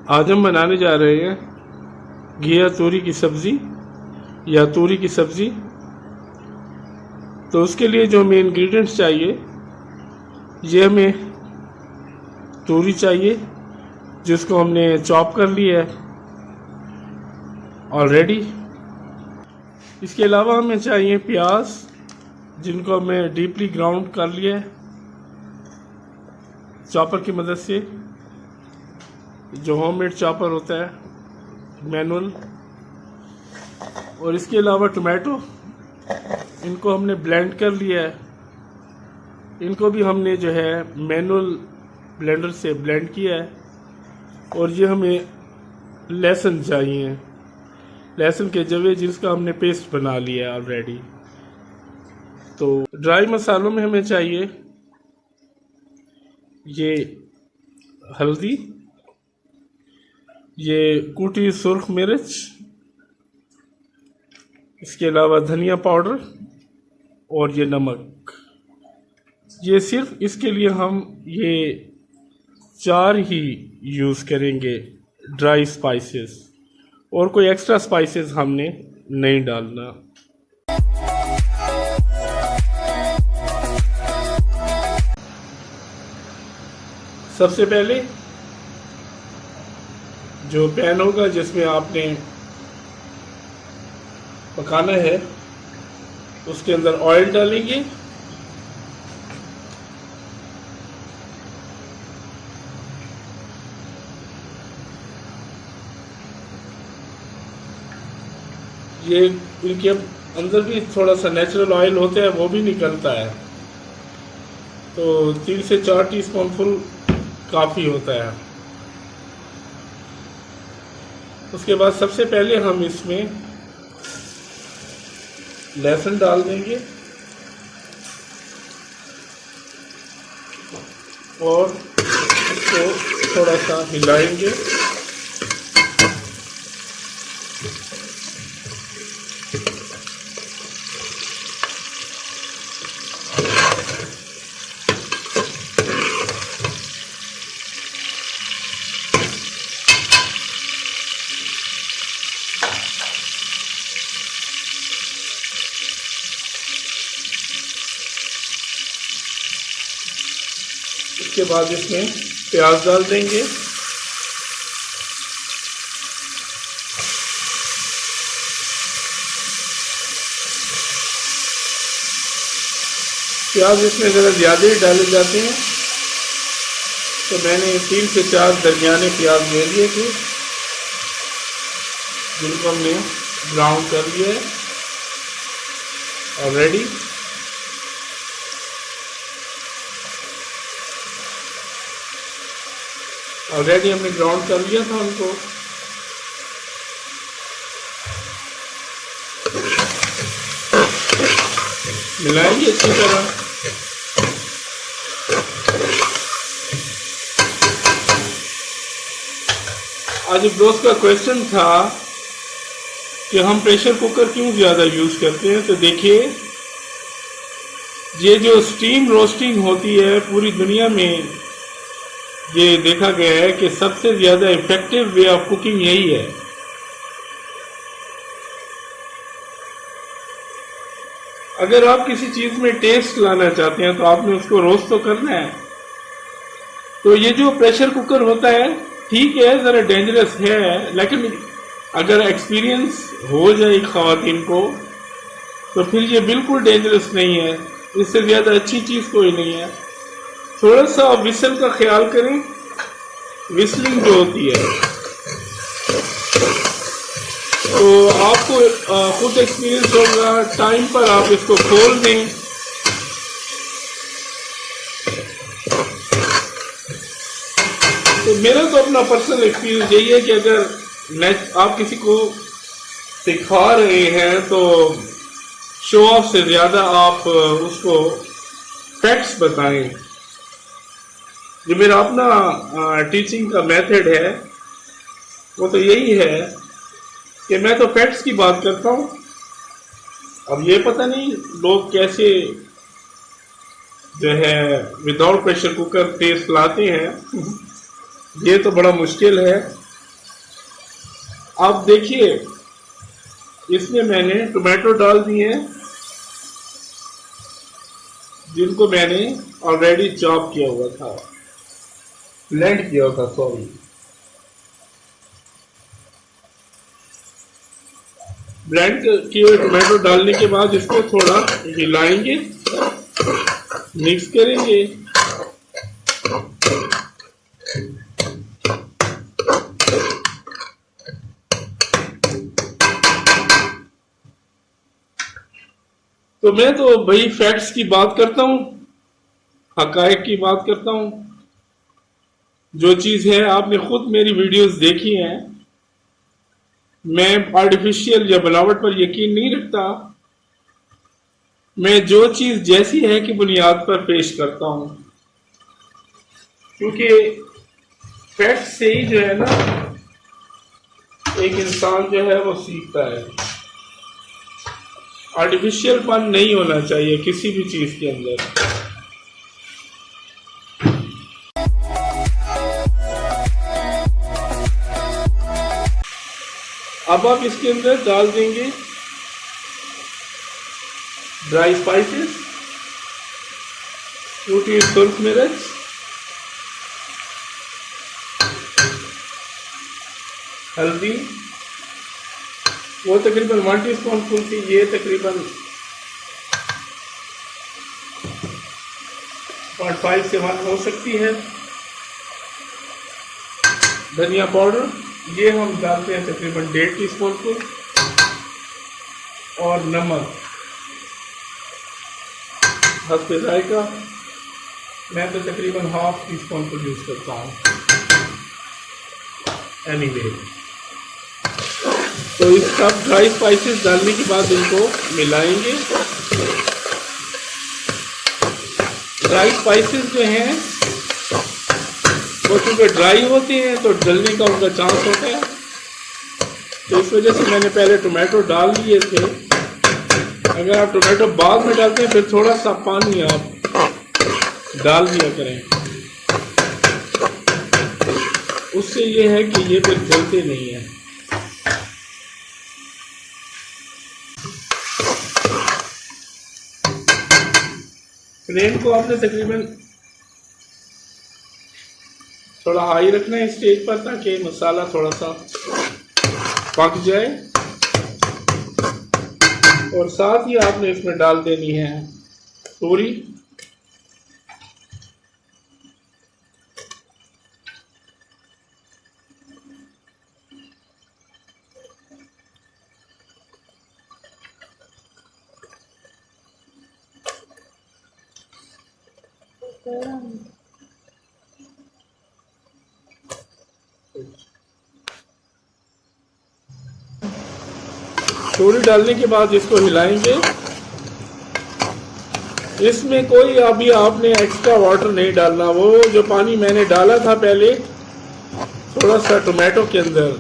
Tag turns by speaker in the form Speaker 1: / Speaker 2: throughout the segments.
Speaker 1: आज हम बनाने जा रहे हैं घिया तोरी की सब्ज़ी या तोरी की सब्ज़ी। तो उसके लिए जो हमें इंग्रेडिएंट्स चाहिए, ये हमें तोरी चाहिए जिसको हमने चॉप कर लिया है ऑलरेडी। इसके अलावा हमें चाहिए प्याज जिनको हमने डीपली ग्राउंड कर लिया है चॉपर की मदद से, जो होममेड चॉपर होता है मैनुअल। और इसके अलावा टोमेटो, इनको हमने ब्लेंड कर लिया है, इनको भी हमने जो है मैनुअल ब्लेंडर से ब्लेंड किया है। और ये हमें लहसुन चाहिए, लहसुन के जवे जिसका हमने पेस्ट बना लिया है ऑलरेडी। तो ड्राई मसालों में हमें चाहिए ये हल्दी, ये कूटी सुर्ख मिर्च, इसके अलावा धनिया पाउडर और ये नमक। ये सिर्फ इसके लिए हम ये 4 ही यूज़ करेंगे ड्राई स्पाइसेस, और कोई एक्स्ट्रा स्पाइसेस हमने नहीं डालना। सबसे पहले जो पैन होगा जिसमें आपने पकाना है, उसके अंदर ऑयल डालेंगे। ये इनके अंदर भी थोड़ा सा नेचुरल ऑयल होता है, वो भी निकलता है, तो 3 से 4 टीस्पून फुल काफ़ी होता है। उसके बाद सबसे पहले हम इसमें लहसुन डाल देंगे और इसको थोड़ा सा हिलाएंगे। इसके बाद इसमें प्याज डाल देंगे। प्याज इसमें ज़रा ज़्यादा ही डाले जाते हैं, तो मैंने 3 से 4 दरमियाने प्याज ले लिए थे जिनको हमने ब्राउन कर लिया है ऑलरेडी। हमने ग्राउंड कर लिया था उनको। मिलाएंगे अच्छी तरह। आज एक दोस्त का क्वेश्चन था कि हम प्रेशर कुकर क्यों ज़्यादा यूज़ करते हैं। तो देखिए, ये जो स्टीम रोस्टिंग होती है पूरी दुनिया में ये देखा गया है कि सबसे ज़्यादा इफेक्टिव वे ऑफ कुकिंग यही है। अगर आप किसी चीज़ में टेस्ट लाना चाहते हैं तो आपने उसको रोस्ट तो करना है। तो ये जो प्रेशर कुकर होता है, ठीक है, ज़रा डेंजरस है, लेकिन अगर एक्सपीरियंस हो जाए ख़वातीन को तो फिर ये बिल्कुल डेंजरस नहीं है। इससे ज़्यादा अच्छी चीज़ कोई नहीं है। थोड़ा सा विसल का ख्याल करें, विस्लिंग जो होती है, तो आपको खुद एक्सपीरियंस होगा। टाइम पर आप इसको खोल दें, तो मेरा तो अपना पर्सनल एक्सपीरियंस यही है कि अगर आप किसी को सिखा रहे हैं तो शो ऑफ से ज़्यादा आप उसको फैक्ट्स बताएं। जो मेरा अपना टीचिंग का मेथड है वो तो यही है कि मैं तो फैक्ट्स की बात करता हूँ। अब ये पता नहीं लोग कैसे जो है विदाउट प्रेशर कुकर टेस्ट लाते हैं, ये तो बड़ा मुश्किल है। आप देखिए, इसमें मैंने टोमेटो डाल दिए हैं, जिनको मैंने ऑलरेडी चॉप किया हुआ था, ब्लेंड किया हुआ था, सॉरी। ब्लेंड किए हुए टोमेटो डालने के बाद इसको थोड़ा हिलाएंगे, मिक्स करेंगे। तो मैं तो भाई फैक्ट्स की बात करता हूं, हकायक की बात करता हूं। जो चीज है आपने खुद मेरी वीडियोस देखी हैं, मैं आर्टिफिशियल या बनावट पर यकीन नहीं रखता। मैं जो चीज जैसी है कि बुनियाद पर पेश करता हूं, क्योंकि फैक्ट से ही जो है ना एक इंसान जो है वो सीखता है। आर्टिफिशियल पन नहीं होना चाहिए किसी भी चीज के अंदर। अब आप इसके अंदर डाल देंगे ड्राई स्पाइसेस, कुटी सुर्ख मिर्च, हल्दी, वो तकरीबन 1 टीस्पून फुल थी, ये तकरीबन 0.5 से 1 हो सकती है। धनिया पाउडर ये हम डालते हैं तकरीबन 1.5 टीस्पून फुल, और नमक हस्बे जायका, मैं तो तकरीबन 1/2 टीस्पून फुल यूज करता हूँ। एनीवे, तो इस सब ड्राई स्पाइसेस डालने के बाद इनको मिलाएंगे। ड्राई स्पाइसेस जो हैं वो चूँकि ड्राई होते हैं तो जलने का उनका चांस होता है, तो इस वजह से मैंने पहले टोमेटो डाल दिए थे। अगर आप टोमेटो बाद में डालते हैं फिर थोड़ा सा पानी आप डाल दिया करें, उससे ये है कि ये फिर जलते नहीं है। फ्लेम को आपने तकरीबन थोड़ा हाई रखना है स्टेज पर, ताकि मसाला थोड़ा सा पक जाए, और साथ ही आपने इसमें डाल देनी है तूरी। तूरी डालने के बाद इसको हिलाएंगे। इसमें कोई अभी आपने एक्स्ट्रा वाटर नहीं डालना, वो जो पानी मैंने डाला था पहले थोड़ा सा टोमेटो के अंदर,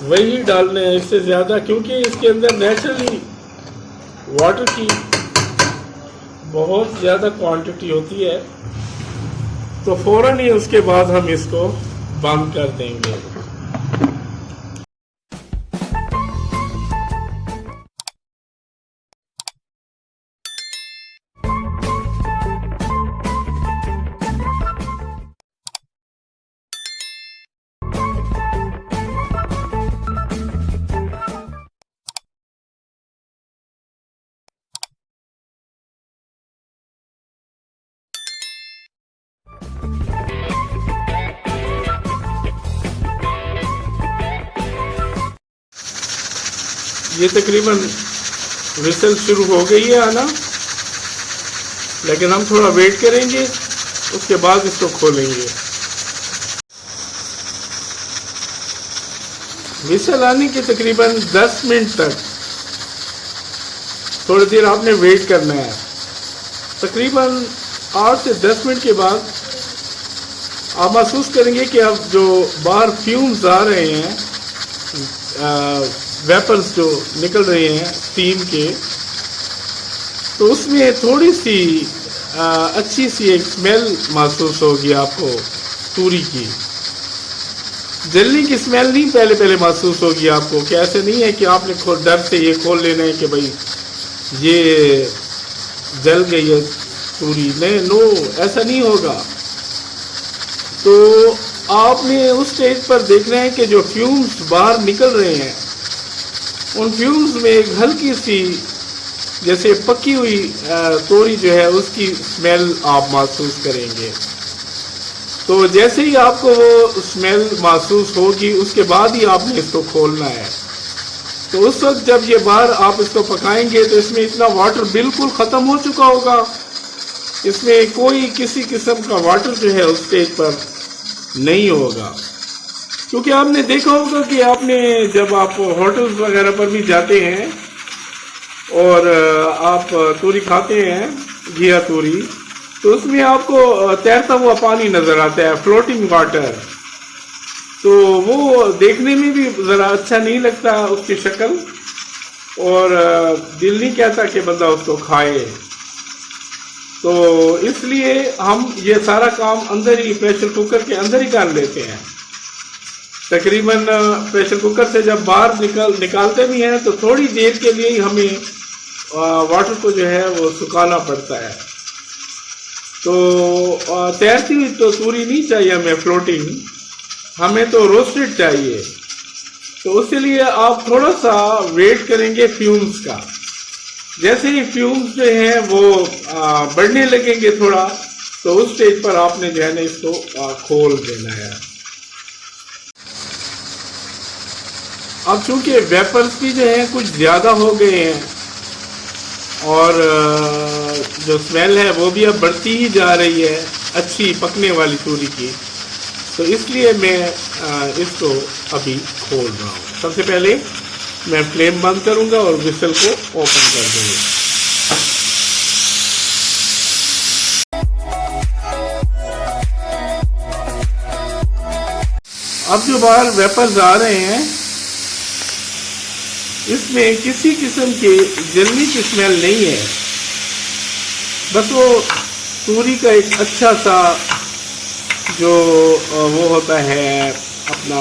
Speaker 1: वही डालने हैं, इससे ज़्यादा, क्योंकि इसके अंदर नेचुरली वाटर की बहुत ज़्यादा क्वांटिटी होती है। तो फौरन ही उसके बाद हम इसको बंद कर देंगे। ये तकरीबन विसल शुरू हो गई है आना, लेकिन हम थोड़ा वेट करेंगे, उसके बाद इसको खोलेंगे। विसल आने के तकरीबन 10 मिनट तक थोड़ी देर आपने वेट करना है। तकरीबन 8 से 10 मिनट के बाद आप महसूस करेंगे कि अब जो बाहर फ्यूम्स आ रहे हैं, वेपर्स जो निकल रहे हैं स्टीम के, तो उसमें थोड़ी सी अच्छी सी एक स्मेल महसूस होगी आपको तूरी की। जलने की स्मेल नहीं पहले पहले महसूस होगी आपको, कि ऐसे नहीं है कि आपने डर से ये खोल लेना है कि भाई ये जल गई है पूरी, नहीं, नो, ऐसा नहीं होगा। तो आपने उस स्टेज पर देखना है कि जो फ्यूम्स बाहर निकल रहे हैं, उन फ्यूम्स में एक हल्की सी जैसे पकी हुई तोरी जो है उसकी स्मेल आप महसूस करेंगे। तो जैसे ही आपको वो स्मेल महसूस होगी उसके बाद ही आपने इसको खोलना है। तो उस वक्त जब ये बाहर आप इसको पकाएंगे तो इसमें इतना वाटर बिल्कुल ख़त्म हो चुका होगा, इसमें कोई किसी किस्म का वाटर जो है उस स्टेज पर नहीं होगा। क्योंकि आपने देखा होगा कि आपने जब आप होटल्स वगैरह पर भी जाते हैं और आप तोरी खाते हैं, घिया तोरी, तो उसमें आपको तैरता हुआ पानी नज़र आता है, फ्लोटिंग वाटर। तो वो देखने में भी ज़रा अच्छा नहीं लगता उसकी शक्ल, और दिल नहीं कहता कि बंदा उसको खाए। तो इसलिए हम ये सारा काम अंदर ही प्रेशर कुकर के अंदर ही कर लेते हैं। तकरीबन प्रेशर कुकर से जब बाहर निकालते भी हैं तो थोड़ी देर के लिए ही हमें वाटर को जो है वो सुखाना पड़ता है। तो तैरती हुई तो तूरी नहीं चाहिए हमें, फ्लोटिंग, हमें तो रोस्टेड चाहिए। तो उसके लिए आप थोड़ा सा वेट करेंगे फ्यूम्स का। जैसे ही फ्यूम्स जो हैं वो बढ़ने लगेंगे थोड़ा, तो उस स्टेज पर आपने जो है ना इसको खोल देना है। अब चूंकि वेपर्स भी जो है कुछ ज़्यादा हो गए हैं और जो स्मेल है वो भी अब बढ़ती ही जा रही है अच्छी पकने वाली तूरी की, तो इसलिए मैं इसको अभी खोल रहा हूँ। सबसे पहले मैं फ्लेम बंद करूँगा और विसल को ओपन कर दूँगा। अब जो बाहर वेपर्स आ रहे हैं इसमें किसी किस्म के जलने की स्मेल नहीं है, बस वो तूरी का एक अच्छा सा जो वो होता है अपना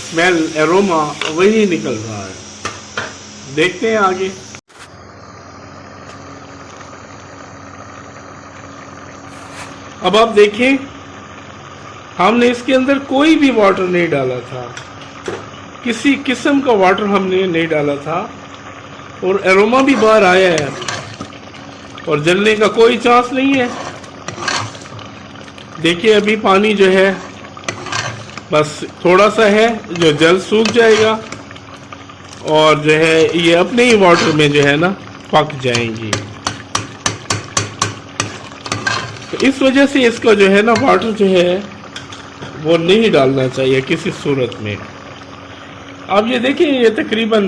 Speaker 1: स्मेल, एरोमा, वही निकल रहा है। देखते हैं आगे। अब आप देखें, हमने इसके अंदर कोई भी वाटर नहीं डाला था, किसी किस्म का वाटर हमने नहीं डाला था, और एरोमा भी बाहर आया है और जलने का कोई चांस नहीं है। देखिए अभी पानी जो है बस थोड़ा सा है जो जल सूख जाएगा और जो है ये अपने ही वाटर में जो है ना पक जाएंगी। तो इस वजह से इसका जो है ना वाटर जो है वो नहीं डालना चाहिए किसी सूरत में। अब ये देखिए, ये तकरीबन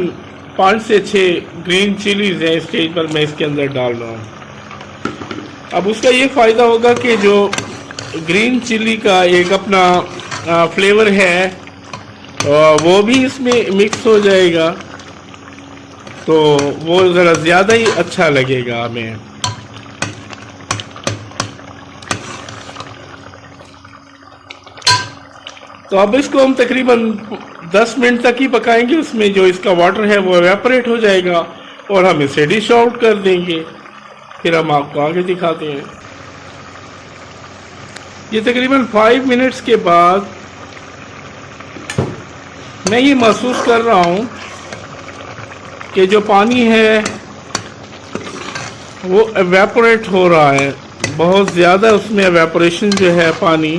Speaker 1: 5 से 6 ग्रीन चिलीज हैं स्टेज पर मैं इसके अंदर डाल रहा हूँ। अब उसका ये फ़ायदा होगा कि जो ग्रीन चिली का एक अपना फ्लेवर है वो भी इसमें मिक्स हो जाएगा, तो वो ज़रा ज़्यादा ही अच्छा लगेगा हमें। तो अब इसको हम तकरीबन 10 मिनट तक ही पकाएंगे, उसमें जो इसका वाटर है वो एवेपोरेट हो जाएगा और हम इसे डिश आउट कर देंगे। फिर हम आपको आगे दिखाते हैं। ये तकरीबन 5 मिनट्स के बाद मैं ये महसूस कर रहा हूँ कि जो पानी है वो एवेपोरेट हो रहा है, बहुत ज़्यादा उसमें एवेपोरेशन जो है पानी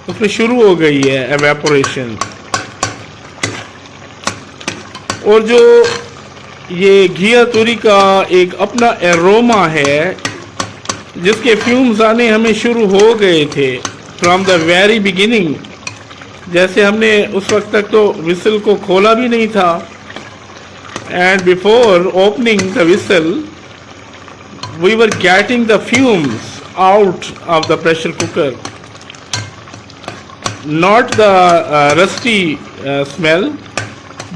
Speaker 1: उसमें शुरू हो गई है, एवेपोरेशन। और जो ये घिया तूरी का एक अपना एरोमा है जिसके फ्यूम्स आने हमें शुरू हो गए थे फ्रॉम द वेरी बिगिनिंग। जैसे हमने उस वक्त तक तो विसल को खोला भी नहीं था, and before opening the whistle we were getting the fumes out of the pressure cooker, not the rusty smell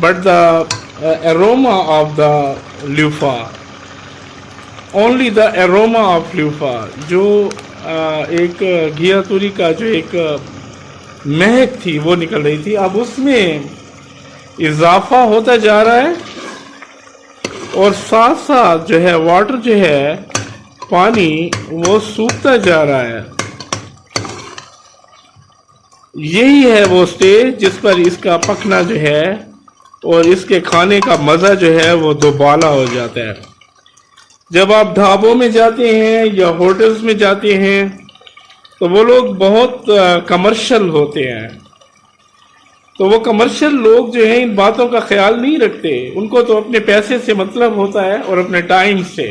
Speaker 1: but the aroma of the loofah, only the aroma of loofah, जो एक घिया तूरी का जो एक महक थी वो निकल रही थी, अब उसमें इजाफा होता जा रहा है और साथ साथ जो है वाटर जो है पानी वो सूखता जा रहा है। यही है वो स्टेज जिस पर इसका पकना जो है और इसके खाने का मज़ा जो है वो दोबाला हो जाता है। जब आप ढाबों में जाते हैं या होटल्स में जाते हैं तो वो लोग बहुत कमर्शियल होते हैं, तो वो कमर्शियल लोग जो हैं इन बातों का ख्याल नहीं रखते। उनको तो अपने पैसे से मतलब होता है और अपने टाइम से,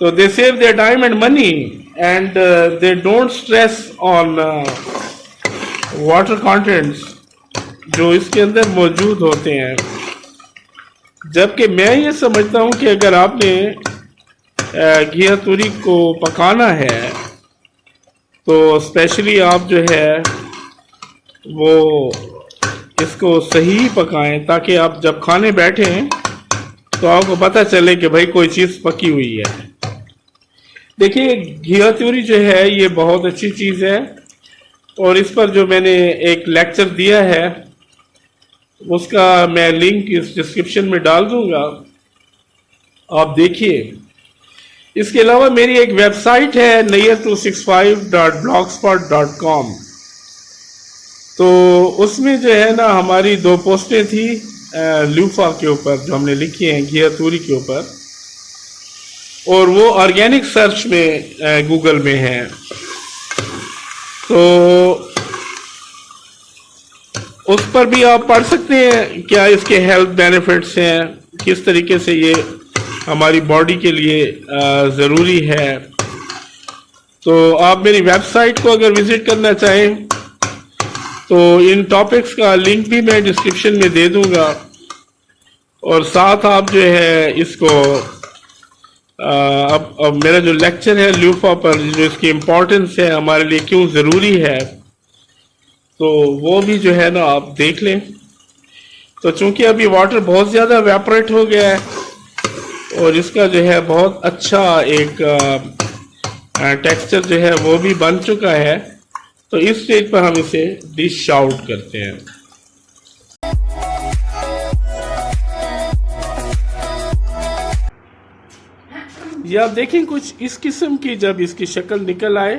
Speaker 1: तो they save their time and money and they don't stress on water contents जो इसके अंदर मौजूद होते हैं। जबकि मैं ये समझता हूँ कि अगर आपने घिया तूरी को पकाना है तो स्पेशली आप जो है वो इसको सही पकाएं ताकि आप जब खाने बैठें तो आपको पता चले कि भाई कोई चीज़ पकी हुई है। देखिए घिया तूरी जो है ये बहुत अच्छी चीज़ है और इस पर जो मैंने एक लेक्चर दिया है उसका मैं लिंक इस डिस्क्रिप्शन में डाल दूंगा, आप देखिए। इसके अलावा मेरी एक वेबसाइट है nayyar265.blogspot.com, तो उसमें जो है ना हमारी 2 पोस्टें थी लूफा के ऊपर जो हमने लिखी हैं घिया तूरी के ऊपर, और वो ऑर्गेनिक सर्च में गूगल में है। तो उस पर भी आप पढ़ सकते हैं क्या इसके हेल्थ बेनिफिट्स हैं, किस तरीके से ये हमारी बॉडी के लिए ज़रूरी है। तो आप मेरी वेबसाइट को अगर विज़िट करना चाहें तो इन टॉपिक्स का लिंक भी मैं डिस्क्रिप्शन में दे दूंगा, और साथ आप जो है इसको अब मेरा जो लेक्चर है ल्यूफा पर जो इसकी इम्पोर्टेंस है हमारे लिए क्यों ज़रूरी है, तो वो भी जो है ना आप देख लें। तो चूंकि अभी वाटर बहुत ज़्यादा वेपोरेट हो गया है और इसका जो है बहुत अच्छा एक टेक्सचर जो है वो भी बन चुका है, तो इस स्टेज पर हम इसे डिश आउट करते हैं। ये आप देखें कुछ इस किस्म की जब इसकी शक्ल निकल आए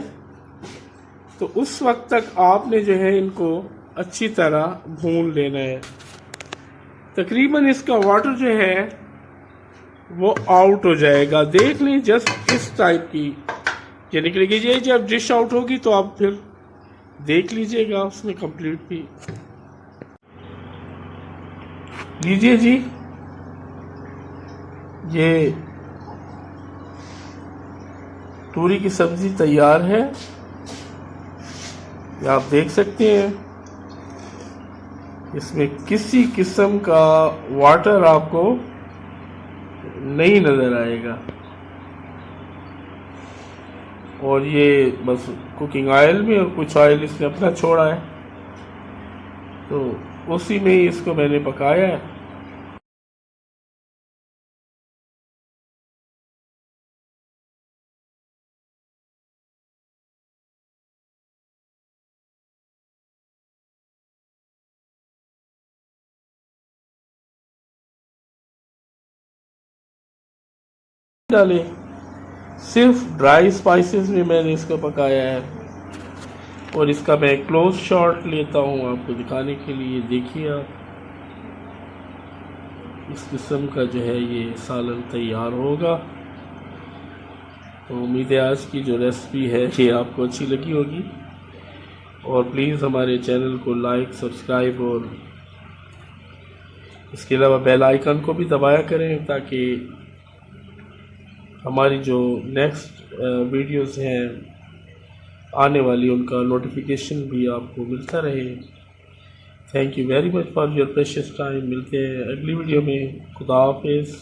Speaker 1: तो उस वक्त तक आपने जो है इनको अच्छी तरह भून लेना है। तकरीबन इसका वाटर जो है वो आउट हो जाएगा, देख लें जस्ट इस टाइप की ये निकलेगी। ये जब डिश आउट होगी तो आप फिर देख लीजिएगा उसमें कंप्लीट भी। लीजिए जी, ये तूरी की सब्जी तैयार है, ये आप देख सकते हैं। इसमें किसी किस्म का वाटर आपको नहीं नज़र आएगा, और ये बस कुकिंग ऑयल में और कुछ ऑयल इसने अपना छोड़ा है, तो उसी में ही इसको मैंने पकाया है। डाले सिर्फ ड्राई स्पाइसेस में मैंने इसको पकाया है, और इसका मैं क्लोज शॉट लेता हूँ आपको दिखाने के लिए। देखिए आप इस किस्म का जो है ये सालन तैयार होगा। तो उम्मीद है आज की जो रेसिपी है ये आपको अच्छी लगी होगी, और प्लीज़ हमारे चैनल को लाइक, सब्सक्राइब और इसके अलावा बेल आइकन को भी दबाया करें ताकि हमारी जो नेक्स्ट वीडियोस हैं आने वाली उनका नोटिफिकेशन भी आपको मिलता रहे। Thank you very much for your precious time. मिलते हैं अगली वीडियो में। खुदा हाफिज़।